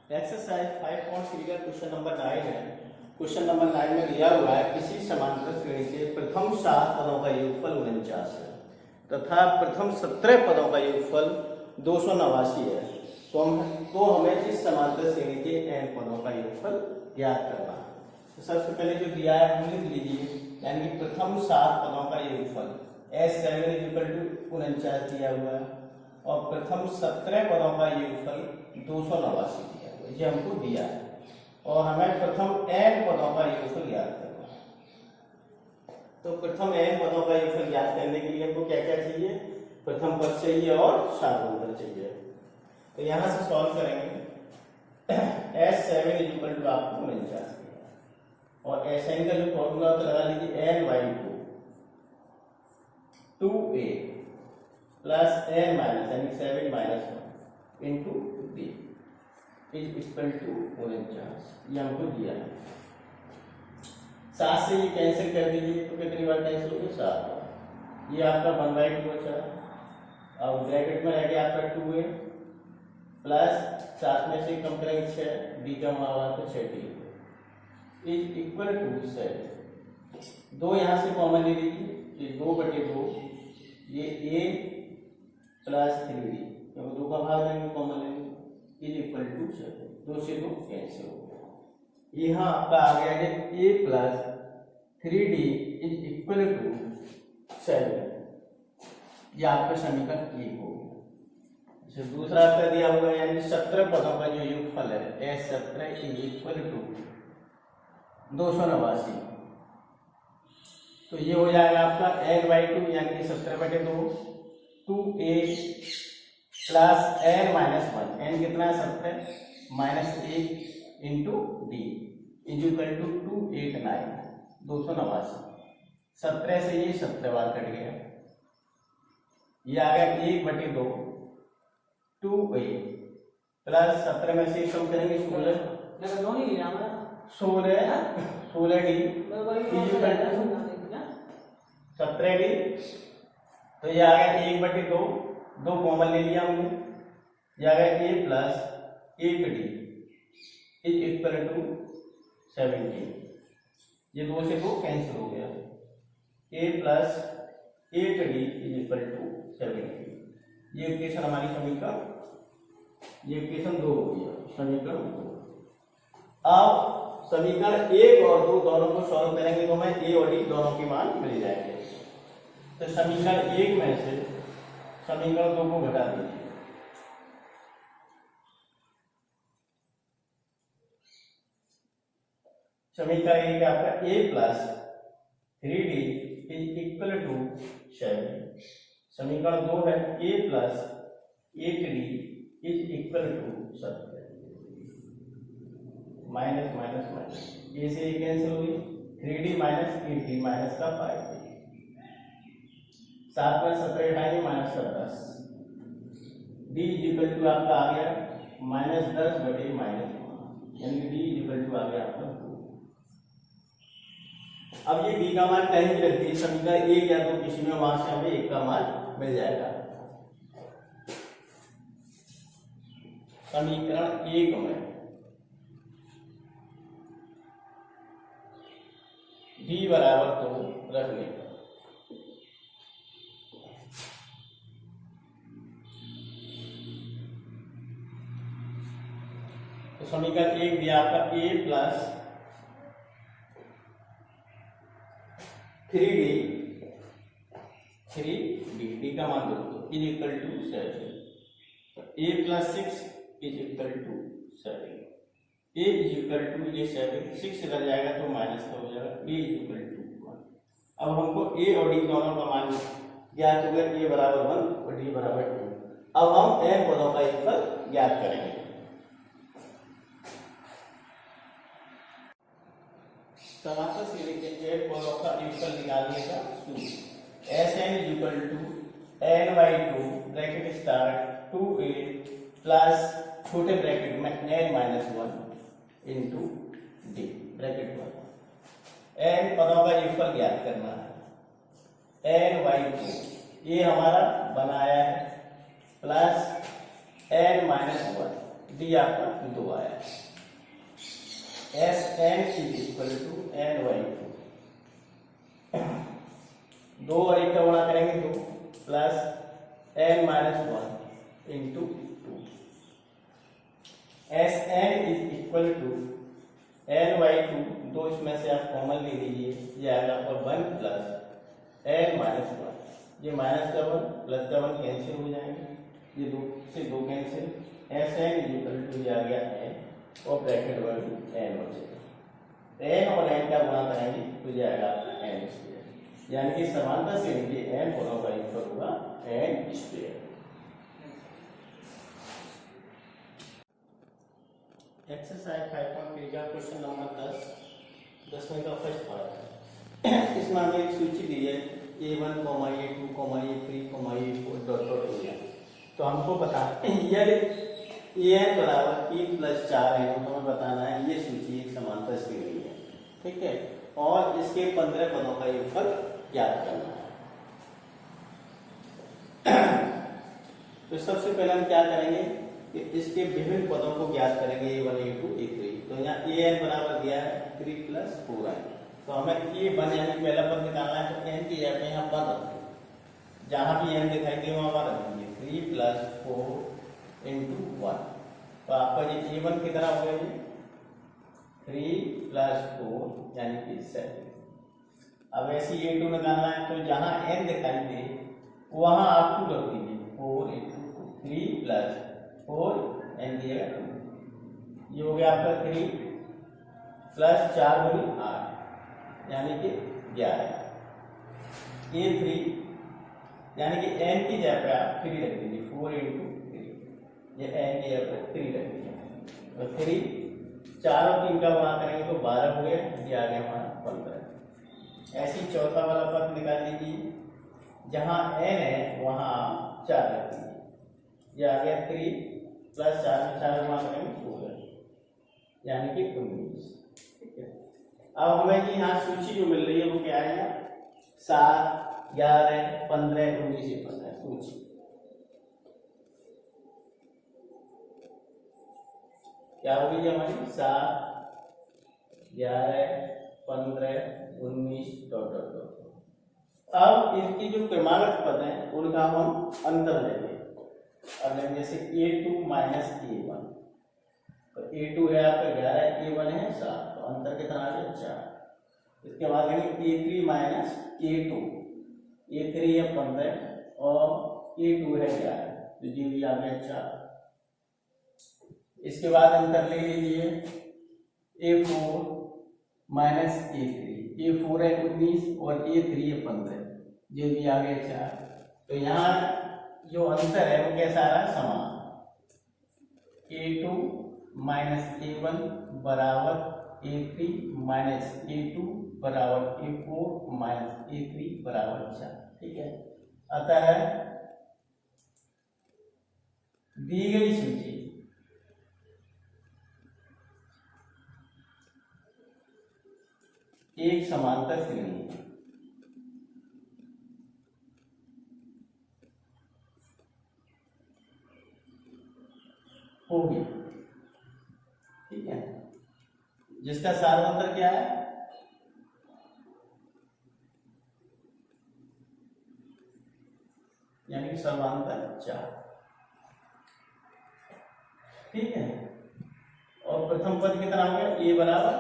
Exercise 5.3 का question number 9 है। Question number 9 में दिया हुआ है किसी समांतर श्रेणी के प्रथम 7 पदों का योगफल 49 है तथा प्रथम 17 पदों का योगफल 289 है। तो हमें इस समांतर श्रेणी के n पदों का योगफल ज्ञात करना है। तो सबसे पहले जो दिया है वो लिख लीजिए, यानी कि प्रथम 7 पदों का योगफल S7 49 दिया हुआ है और प्रथम 17 पदों का योगफल 289 दिया हुआ है, ये हमको दिया है और हमें प्रथम n पदों का योगफल ज्ञात करना है। तो प्रथम n पदों का योगफल ज्ञात करने के लिए हमको क्या क्या चाहिए? प्रथम पद चाहिए और साधारण चाहिए। तो यहां से सॉल्व करेंगे। S7 आपको 49 और SN का जो फॉर्मूला तो लगा लीजिए n/2 2a plus n minus यानी 7 minus 1 into b is equal to 49। ये हमको दिया है। 7 से ये कैंसिल कर दीजिए तो कितनी बार कैंसिल होगी? 7 बार। ये आपका 1/2 बचा। अब ब्रैकेट में रह गया आपका 2a प्लस 7 में से कम करेंगे 6, b का मान हुआ तो 6d इज इक्वल टू 7। 2 यहाँ से कॉमन ले लीजिए, ये 2/2 ये a प्लस 3d, क्योंकि 2 का भाग लेंगे कॉमन लेंगे इज इक्वल टू 7। 2 से 2 कैंसिल हो गया। यहाँ आपका आ गया है a plus 3d is equal to 7। ये आपका समीकरण 1 हो गया। दूसरा आपका दिया हुआ है यानी 17 पदों का जो योगफल है S17 इज इक्वल टू 289। तो ये हो जाएगा आपका n/2 यानी 17/2 2a plus n minus 1। n कितना है? 17 minus 1 into d is equal to 289 289। 17 से ये 17 बार कट गया। ये आ गया 1/2 2a प्लस 17 में से कम करेंगे 16d is equal to 17d। तो ये आ गया 1/2 2 कॉमन ले लिया हमने, ये आ गया a plus 8d is equal to 17। ये 2 से 2 कैंसिल हो गया। a plus 8d is equal to 17। ये इक्वेशन हमारी समीकरण, ये इक्वेशन 2 हो गया, समीकरण 2। अब समीकरण 1 और 2 दोनों को सॉल्व करेंगे तो हमें a और d दोनों के मान मिल जाएंगे। तो समीकरण 1 में से समीकरण 2 को घटा दीजिए। समीकरण 1 आपका a plus 3d is equal to 7। समीकरण 2 है a plus 8d is equal to 7। Minus minus minus a से a कैंसिल होगी, 3d माइनस 8d माइनस का 5। 7 में 17 हटाएंगे माइनस का 10। d इज इक्वल टू आपका आ गया -10/-, यानी d इज इक्वल टू आ गया आपका 2। अब ये b का मान कहीं भी रख दीजिए, समीकरण 1 या 2 किसी में, वहां से हमें 1 का मान मिल जाएगा। समीकरण 1 में d बराबर 2 रखने का तो समीकरण 1 दिया आपका a प्लस 3d का मान दो is equal to 7। a plus 6 is equal to 7। a is equal to ये 7, 6 इधर जाएगा तो माइनस का हो जाएगा, a इज इक्वल टू 1। अब हमको a और d दोनों का मान ज्ञात हो गया, a बराबर 1 और d बराबर 2। अब हम n पदों का योगफल ज्ञात करेंगे। समांतर श्रेणी के n पदों का योगफल निकालने का सूत्र Sn is equal to n/2 bracket start 2a plus छोटे ब्रैकेट में n minus 1 into d bracket 1। n पदों का योगफल ज्ञात करना है। n/2 ये हमारा बनाया है प्लस n माइनस 1 डी आपका 2 आया। S N is equal to N by 2 और 1 का गुणा करेंगे 2 plus N minus 1 into 2। S N is equal to N by 2, 2 इसमें से आप कॉमन ले लीजिए, ये आएगा आपका 1 प्लस एन माइनस 1, ये माइनस का 1 प्लस का 1 कैंसिल हो जाएंगे, ये 2 से 2 कैंसिल, S N is equal to ये आ गया एन और ब्रैकेट में एन हो जाएगा, एन और एन का गुणा करेंगे तो ये आएगा आपका एन स्क्वायर, यानी कि समांतर श्रेणी के एन पदों का योगफल होगा एन स्क्वायर। एक्सरसाइज 5.3 का क्वेश्चन नंबर 10 का फर्स्ट पार्ट है। इसमें हमें एक सूची दी है A1, A2, A3, A4 dot dot हो गया, तो हमको बता यदि an बराबर 3 प्लस 4 है तो हमें बताना है ये सूची एक समांतर श्रेणी है, ठीक है, और इसके 15 पदों का योगफल ज्ञात करना है। तो सबसे पहले हम क्या करेंगे कि इसके विभिन्न पदों को ज्ञात करेंगे A1, A2, A3। तो यहाँ an बराबर दिया है 3 प्लस 4 है, तो हमें A1 यानी पहला पद निकालना है, तो n की जगह पे यहाँ 1 रखेंगे, जहां भी n दिखाई दे वहां 1 रखेंगे, 3 प्लस 4 इंटू 1, तो आपका ये A1 कितना हो गया, ये 3 प्लस 4 यानी कि 7। अब ऐसे A2 निकालना है, तो जहां n दिखाई दे वहां आप 2 रख दीजिए, 4 इंटू 3 प्लस 4 n दिएगा 2, ये हो गया आपका 3 प्लस 4 गुनी 8 यानी कि 11। A3 यानी कि n की जगह पे आप 3 रख दीजिए, 4 इंटू 3, ये n की जगह पे 3 रख दीजिए, तो 3 4 और 3 का गुणा करेंगे तो 12 हो गया, ये आ गया हमारा 15। ऐसे ही चौथा वाला पद निकाल लीजिए, जहां n है वहां 4 रख दीजिए, ये आ गया 3 प्लस 4 में 4 गुणा करेंगे 16 यानी कि 19, ठीक है। अब हमें जी यहाँ सूची जो मिल रही है वो क्या है, 7, 11, 15, 19, 15 सूची। क्या होगी हमारी 7, 11, 15, 19 डॉट डॉट डॉट। अब इसकी जो क्रमागत पद है उनका हम अंतर लेंगे, अब जैसे A2 माइनस A1, तो A2 है आपका 11, A1 है 7, तो अंतर कितना आ गया 4। इसके बाद लेंगे A3 माइनस A2, A3 है 15 और A2 है 11, तो जी भी आ गया 4। इसके बाद अंतर ले लीजिए A4 माइनस A3, A4 है 19 और A3 है 15, ये भी आ गया 4। तो यहाँ जो अंतर है वो कैसा आ रहा है, समान, A2 माइनस A1 बराबर A3 माइनस A2 बराबर A4 माइनस A3 बराबर 4, ठीक है। अतः दी गई सूची एक समांतर श्रेणी होगी, ठीक है, जिसका सार्वंतर क्या है, यानी कि सर्वांतर 4, ठीक है। और प्रथम पद कितना हो गया, A बराबर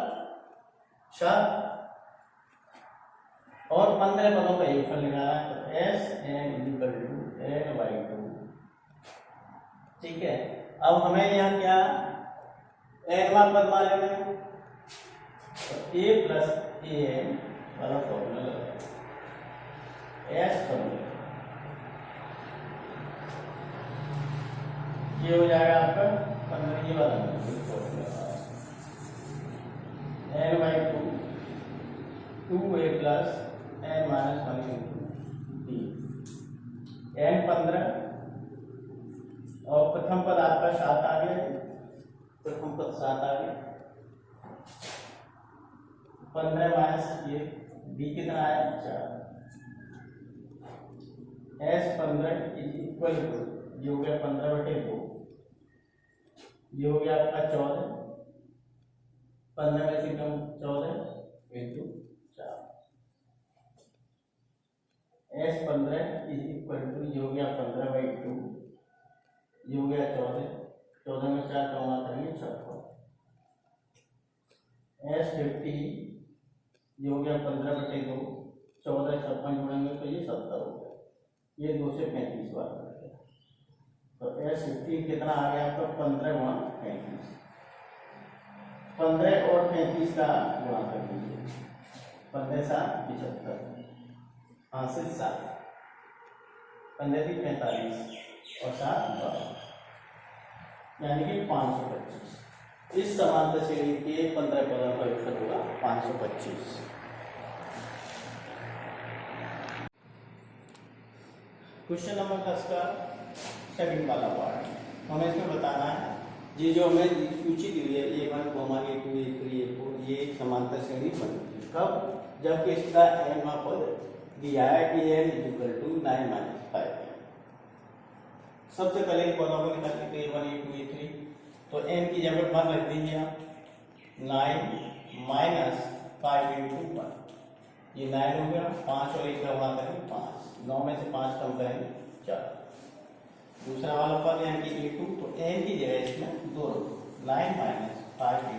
7 और 15 पदों का योगफल निकाला है, तो SN इक्वल टू n/2, ठीक है। अब हमें यहाँ क्या n पद मान लेना है, तो A प्लस AN वाला फॉर्मूला लगाएं, S फॉर्मूला, ये हो जाएगा आपका 15 वाला n/2 2a plus n minus 1 into d, n 15 और प्रथम पद आपका 7 आ गया, प्रथम पद 7 आ गया, 15 माइनस ये b कितना आया 4, S 15 इज इक्वल टू, ये हो गया 15/2 ये हो गया आपका 14, 15 में से कम 14 into 4, S15 is equal to, ये हो गया 15/2, ये हो गया 14, 14 में 4 कमा करेंगे 56, S50 ये हो गया 15/2, 14 56 जोड़ेंगे तो ये 70 हो गया, ये 2 से 35 बार कर गया। तो S15 कितना आ गया आपका 15 गुणा 35, 15 और 35 का गुणा कर दीजिए, 15 7 75, हाँ सिर्फ 7, 15 की 45 और 7 12, यानी कि 525। इस समांतर श्रेणी के 15 पदों का उत्तर होगा 525। क्वेश्चन नंबर 10 का सेकंड वाला पार्ट हमें इसमें बताना है, ये जो हमें सूची दी हुई है A1, A2, A3, A4, ये समांतर श्रेणी बनती है कब, जबकि इसका nवां पद दिया है an = 9 - 5। सबसे पहले पदों को निकाल लेते हैं A1, A2, A3, तो n की जगह 1 रख दीजिए आप, 9 - 5 × 1, ये 9 हो गया, 5 और 1 का गुणा करेंगे 5, 9 में से 5 कम करेंगे 4। दूसरा वाला पद यानी कि A2, तो n की जगह इसमें 2 रखो, 9 - 5 × 2,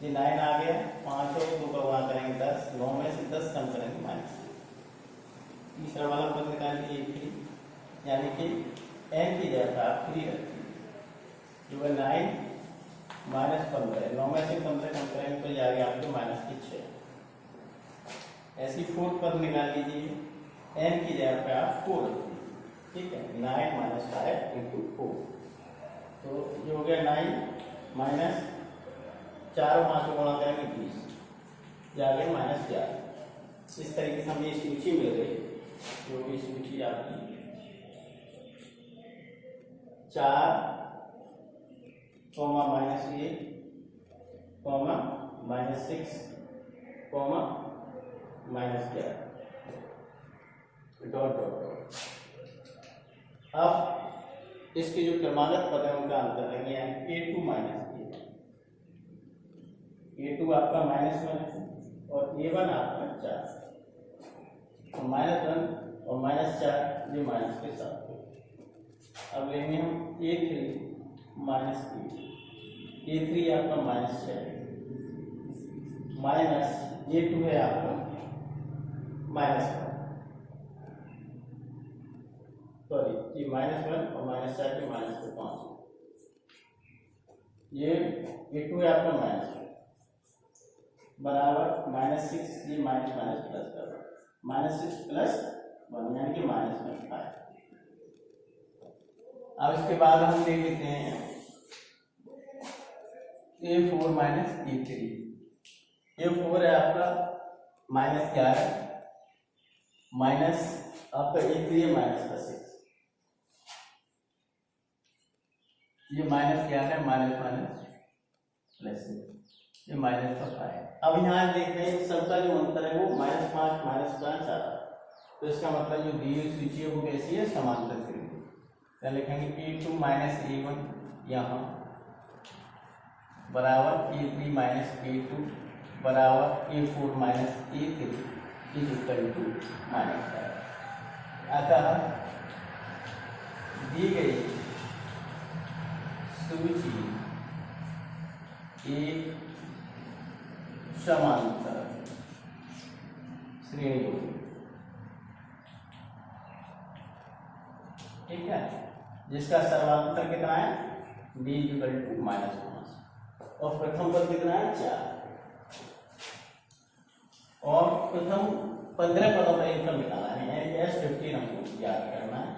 ये 9 आ गया, 5 और 2 का गुणा करेंगे 10, 9 में से 10 कम करेंगे -। तीसरा वाला पद निकालिए A3, यानी कि n की जगह आप 3 रखिए, जो है 9 - 15, 9 में से 15 कम करेंगे तो ये आ गया आपको -6। ऐसी 4 पद निकाल लीजिए, n की जगह पे आप 4 रखिए, ठीक है, 9 - 5 × 4, तो ये हो गया 9 माइनस 4 और 5 को गुणा करेंगे 20, ये आ गया -11। इस तरीके से हमें ये सूची मिल गई, जो भी सूची आपकी 4, -8, -6, -11, डॉट डॉट डॉट। अब इसके जो क्रमागत पद है उनका अंतर लेंगे, A2 - A1, A2 आपका -1 है और A1 आपका 4, तो -1 और -4 ये माइनस के साथ हो। अब लेंगे हम A3 - A, A3 आपका -6 माइनस A2 है आपका -1, सॉरी ये -1 और -4 के माइनस को 5, ये A2 है आपका -1 बराबर -6, ये माइनस प्लस कर, -6 + 1 यानी कि -5। अब इसके बाद हम ले लेते हैं A4 - A3, A4 है आपका माइनस क्या है, माइनस आपका A3 है -6, ये माइनस क्या है, -6, ये -5 है। अब यहाँ देख रहे हैं सबका जो अंतर है वो -5 -5 आ रहा है, तो इसका मतलब जो दी हुई सूची है वो कैसी है, समांतर श्रेणी। क्या लिखेंगे, A2 - A1 यहाँ बराबर A3 - A2 बराबर A4 - A3 is equal to -5। अतः दी गई सूची एक समांतर श्रेणी होगी, ठीक है, जिसका सर्वांतर कितना है, D = -5, और प्रथम पद कितना है 4, और प्रथम 15 पदों का इनका निकालना है, S15 हमको याद करना है,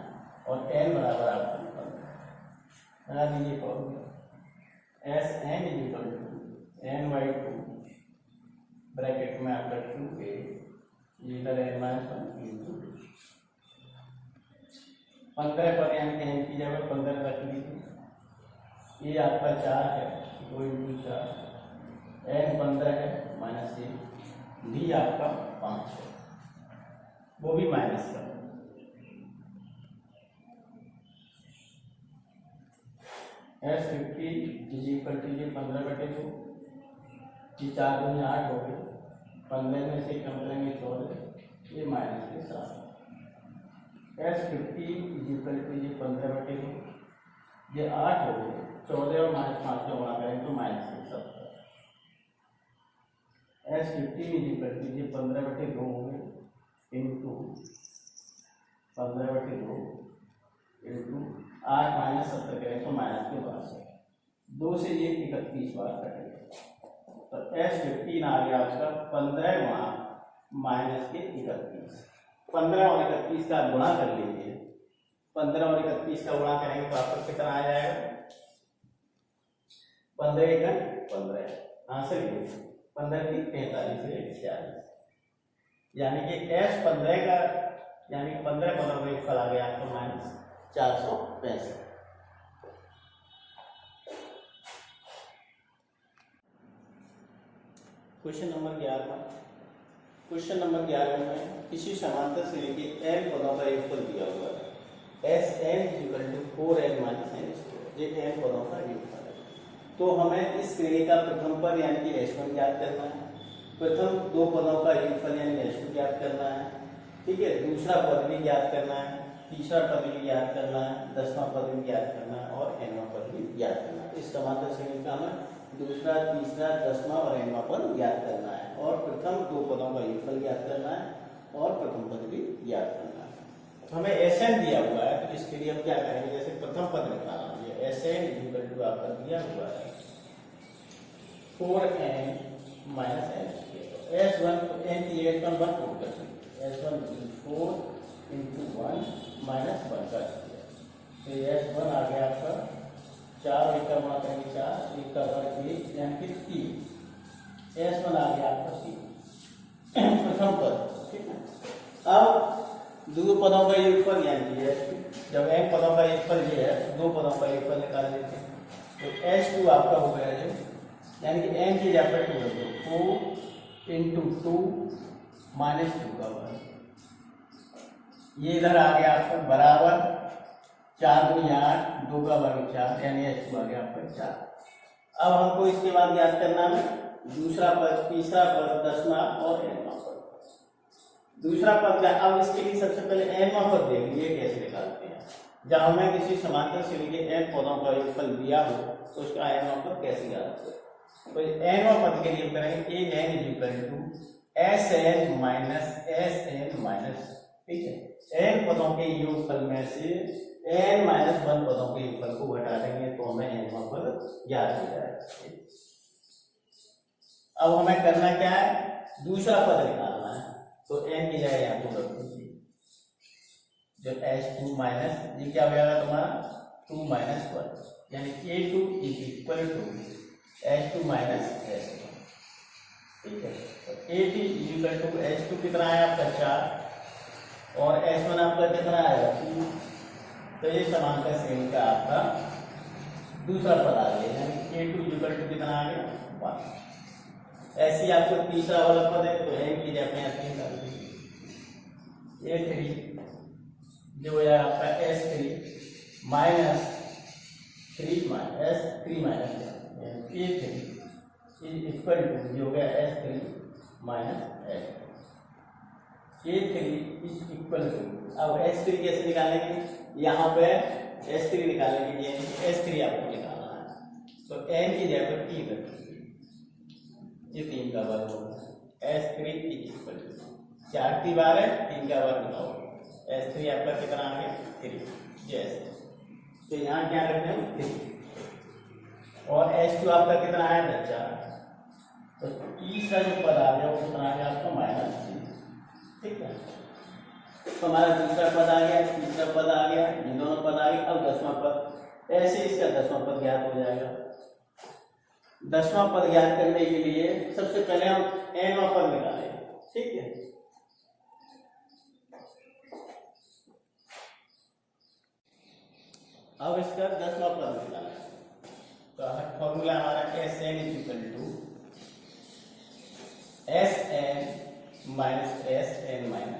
और n बराबर आपको 15 बना दीजिए, Sn = n/2 ब्रैकेट में आपका 2a ये इधर n-1 इंटू 15 पर यानी कि n की जगह 15 रख लीजिए, ये आपका 4 है, 2 × 4, n 15 है -1, D आपका 5 है, वो भी माइनस का। S50 इज इक्वल टू ये 15/2, ये 4 दूनी 8 हो गए, 15 में से कम करेंगे 14, ये माइनस के साथ। S50 इज इक्वल टू ये 15/2, ये 8 हो गए, 14 और -5 का गुणा करेंगे तो माइनस के साथ। S50 इज इक्वल टू ये 15/2 हो गए इंटू 15/2 इंटू 8 माइनस 70 करें तो माइनस के बाद से 2 से ये 31 बार कटेगा, तो S15 आ गया उसका 15 गुणा माइनस के 31। 15 और 31 का गुणा कर लीजिए, 15 और 31 का गुणा करेंगे तो आपको कितना आ जाएगा, 15 × 15 आंसर ये 15 की 45 से 40, यानी कि S15 का यानी 15 पदों का एक फल आ गया आपको -465। Question number 11। क्वेश्चन नंबर 11 में किसी समांतर श्रेणी के n पदों का योगफल दिया हुआ है, Sn = 4n - n², ये n पदों का योगफल है। तो हमें इस श्रेणी का प्रथम पद यानी कि S1 ज्ञात करना है, प्रथम 2 पदों का योगफल यानी S2 ज्ञात करना है, ठीक है, दूसरा पद भी ज्ञात करना है, तीसरा पद भी ज्ञात करना है, 10वां पद भी ज्ञात करना है और nवां पद भी ज्ञात करना है। इस समांतर श्रेणी का हमें दूसरा, तीसरा, 10वां और nवां पद ज्ञात करना है और प्रथम 2 पदों का योगफल ज्ञात करना है और प्रथम पद भी ज्ञात करना है। तो हमें Sn दिया हुआ है, तो इसके लिए हम क्या करेंगे, जैसे प्रथम पद निकालना है, Sn = आपका दिया हुआ है 4n - n², तो S1 तो n की जगह हम 1 पुट कर सकते हैं, S1 4 × 1 - 1 कर दिया, तो S1 आ गया आपका 4, 1 का गुणा करेंगे 4, 1 का वर्ग 1 यानी कि 3, S1 आ गया आपका 3 प्रथम पद, ठीक है। अब 2 पदों का योगफल यानी कि S2, जब n पदों का योगफल ये है, 2 पदों का योगफल निकाल लेते हैं, तो S2 आपका हो गया जो, यानी कि n की जगह 2 है, तो 4 × 2 - 2 का वर्ग, ये इधर आ गया आपका बराबर 4 × 8, 2 का वर्ग 4, यानी S2 आ गया आपका 4। अब हमको इसके बाद याद करना है दूसरा पद, तीसरा पद, 10वां और nवां पद। दूसरा पद क्या, अब इसके लिए सबसे पहले nवां पद देखेंगे कैसे निकालते हैं। जब हमें किसी समांतर श्रेणी के n पदों का योगफल दिया हो तो उसका nवां पद कैसे ज्ञात करें, तो nवां पद के लिए करेंगे An = Sn - Sn-, ठीक है, n पदों के योगफल में से n - 1 पदों के योगफल को घटा देंगे तो हमें nवां पद ज्ञात हो जाएगा। अब हमें करना क्या है, दूसरा पद निकालना है, तो n की जगह यहाँ पर रख दीजिए, जब S2 माइनस, ये क्या हो जाएगा तुम्हारा 2 - 1, यानी A2 = S2 - S1, ठीक है। तो A2 = S2 कितना है आपका 4 और S1 आपका कितना आएगा 2, तो ये समांतर श्रेणी का आपका दूसरा पद आ गया, यानी A2 = कितना आ गया 1। ऐसे ही आपको तीसरा वाला पद है, तो n की जगह यहाँ 3 कर दीजिए, A3 जो है आपका S3 - 3 S3 - A3 = जो हो गया S3 - S2, A3 = अब S3 कैसे निकालेंगे, यहाँ पे S3 निकालेंगे, यानी S3 आपको निकालना है, तो n की जगह पर 3 रखिए, ये 3 का वर्ग होगा, S3 = 4 की बार है, 3 का वर्ग बताओ, S3 आपका कितना आ गया 3, जैसे तो यहाँ क्या रखते हैं 3 और S2 आपका कितना आया 4, तो तीसरा जो पद आ गया वो कितना आ गया आपका -3, ठीक है। तो हमारा दूसरा पद आ गया, तीसरा पद आ गया, ये दोनों पद आ गए। अब 10वां पद, ऐसे इसका 10वां पद ज्ञात हो जाएगा। 10वां पद ज्ञात करने के लिए सबसे पहले हम nवां पद निकालेंगे, ठीक है। अब इसका 10वां पद निकालें, तो फॉर्मूला हमारा Sn = Sn - Sn - 1।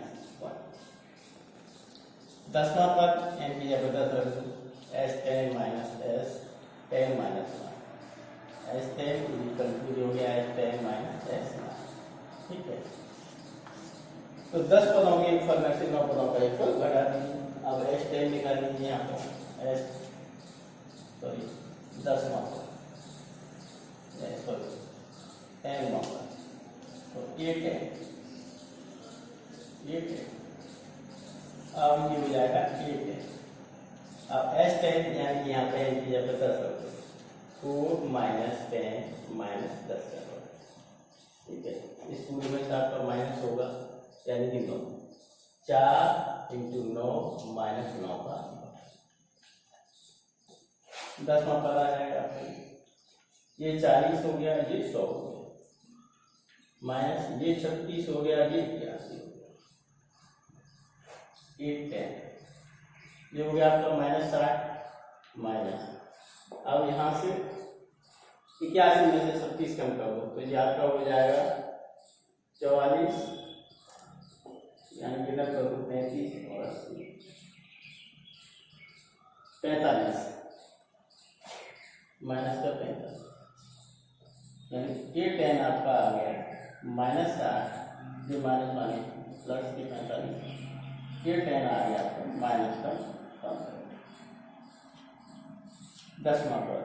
10वां पद n की जगह 10 रख दो, Sn - S 10 minus 1 S 10 confuse हो गया एस 10 माइनस एस 9, ठीक है। तो 10 पदों के योगफल में से 9 पदों का योगफल घटा दीजिए। अब एस 10 निकाल लीजिए यहाँ पर एस सॉरी 10 पद सॉरी 10 पद तो 8 है, 8 है। अब ये हो जाएगा 8 है। अब एस 10 यानी यहाँ पे एन की जगह 10 रख दो, 4 माइनस 10 माइनस 10 कर दो, ठीक है। इस पूरे में 7 पर माइनस होगा यानी कि 9, 4 इंटू 9 माइनस 9 का 10वां पद आ जाएगा आपको। ये 40 हो गया, ये 100 हो गया, माइनस ये 36 हो गया, ये 81 हो गया, 8 10 ये हो गया आपका माइनस 60 माइनस। अब यहाँ से 81 में से 36 कम कर दो तो ये आपका हो जाएगा 44 यानी कि 35 और 80 45 माइनस का 45 यानी ये 10 आपका आ गया माइनस 60 जो माइनस माने प्लस के 45 ये 10 आ गया आपका माइनस का 10वां पद।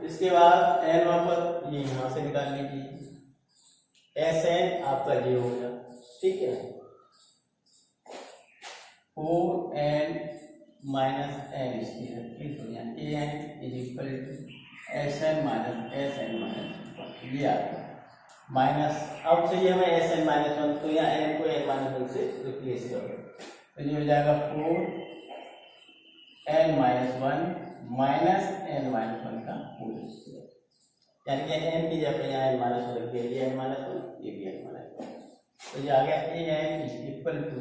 इसके बाद एनवां पद ये यहाँ से निकाल लीजिए, एस एन आपका ये हो गया, ठीक है। 4n minus N square A N is equal to S N minus S N minus ये आ गया माइनस। अब चाहिए हमें एस एन माइनस 1 तो यहाँ एन को एन माइनस 1 से रिप्लेस करो तो ये हो जाएगा 4n minus 1 minus N minus 1 का होल स्क्वायर यानी कि एन की जगह यहाँ एन माइनस 1 रख दिया, ये एन माइनस 1 ये भी एन माइनस 1 तो ये आ गया A N is equal to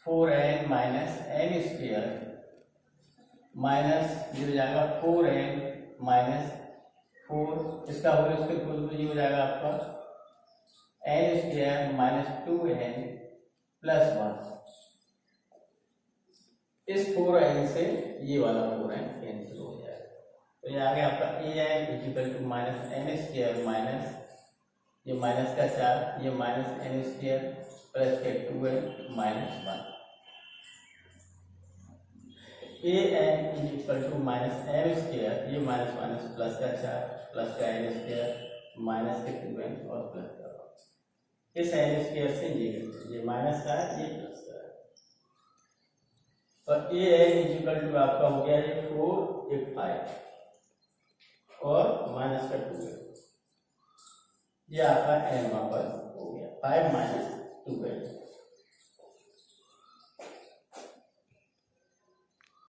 4n minus N square minus ये हो जाएगा 4n माइनस 4 इसका होल स्क्वायर तो ये हो जाएगा आपका N square minus 2n plus 1। इस 4n से ये वाला 4n कैंसिल हो जाएगा तो ये आ गया आपका A N is equal to minus N square minus ये माइनस का 4 ये माइनस एन स्क्वायर प्लस के 2n minus 1 A N is equal to minus N square ये माइनस माइनस प्लस का 4 प्लस का एन स्क्वायर माइनस के 2n और plus का 1 इस एन स्क्वायर से ये माइनस का है ये प्लस का है और ए एन इज इक्वल टू आपका हो गया ये 4 ये 5 और माइनस का 2n ये आपका एन पर हो गया 5 माइनस 2n।